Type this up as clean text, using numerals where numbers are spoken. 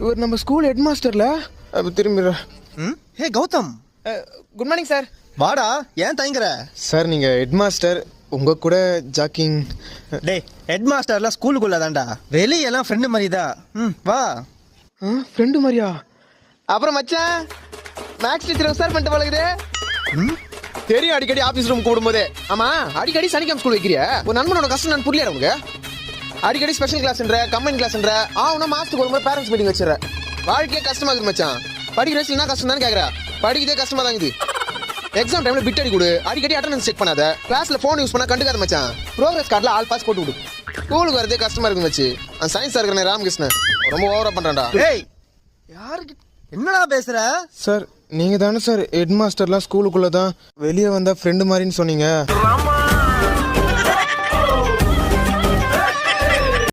இவர் நம்ம school head மாஸ்டர்ல திரும்பி. ஹே கௌதம், குட் மார்னிங் சார். வாடா, ஏன் தயங்குற? சார் நீங்க ஹெட் மாஸ்டர், உங்க கூட ஜாக்கிங். டேய், ஹெட் மாஸ்டர்லாம் ஸ்கூலுக்குள்ள தான்டா, வெளியெல்லாம் ஃப்ரெண்டு மாதிரி தான். வா. ஃப்ரெண்டு மாதிரியா? அப்புறம் மச்சான் மேக்ஸ் டீச்சர் சார் பண்ணிட்டு பழகுது. தெரியும், அடிக்கடி ஆபீஸ் ரூம் கூடும்போதே. ஆமா, அடிக்கடி சனிக்கிழமை ஸ்கூல் வைக்கிறியா? ஒரு நண்பனோட கஷ்டம் நான் புரியல உனக்கு. அடிக்கடி ஸ்பெஷல் கிளாஸ்ன்ற, கம்பைன் கிளாஸ்ன்ற, மாசத்துக்கு ஒரு முறை பேரண்ட்ஸ் மீட்டிங் வச்சிடற. வாழ்க்கையே கஷ்டமா இருக்குது மச்சான். படிக்கிற என்ன கஷ்டம் தான் கேக்குற? படிக்கிறதே கஷ்டமா தான் இருக்குது. எக்ஸாம் டைம்ல பிட் அடி கொடு, அடிக்கடி அட்டெண்டன்ஸ் செக் பண்ணாத, கிளாஸ்ல போன் யூஸ் பண்ணா கண்டுக்காத மச்சான். ப்ரோக்ரஸ் கார்டுல ஆல் பாஸ் போட்டு விடு. ஸ்கூலுக்கு வரதே கஷ்டமா இருக்கு மச்சி. அந்த சயின்ஸ் இருக்கிற ராமகிருஷ்ணன் ரொம்ப ஓவரா பண்றான்டா. டேய், யாருக்கு என்னடா பேசுற? சார் நீங்க தானே சார் ஹெட் மாஸ்டர்லாம் ஸ்கூலுக்குள்ள தான், வெளியே வந்தா ஃப்ரெண்டு மாதிரின்னு சொன்னீங்க.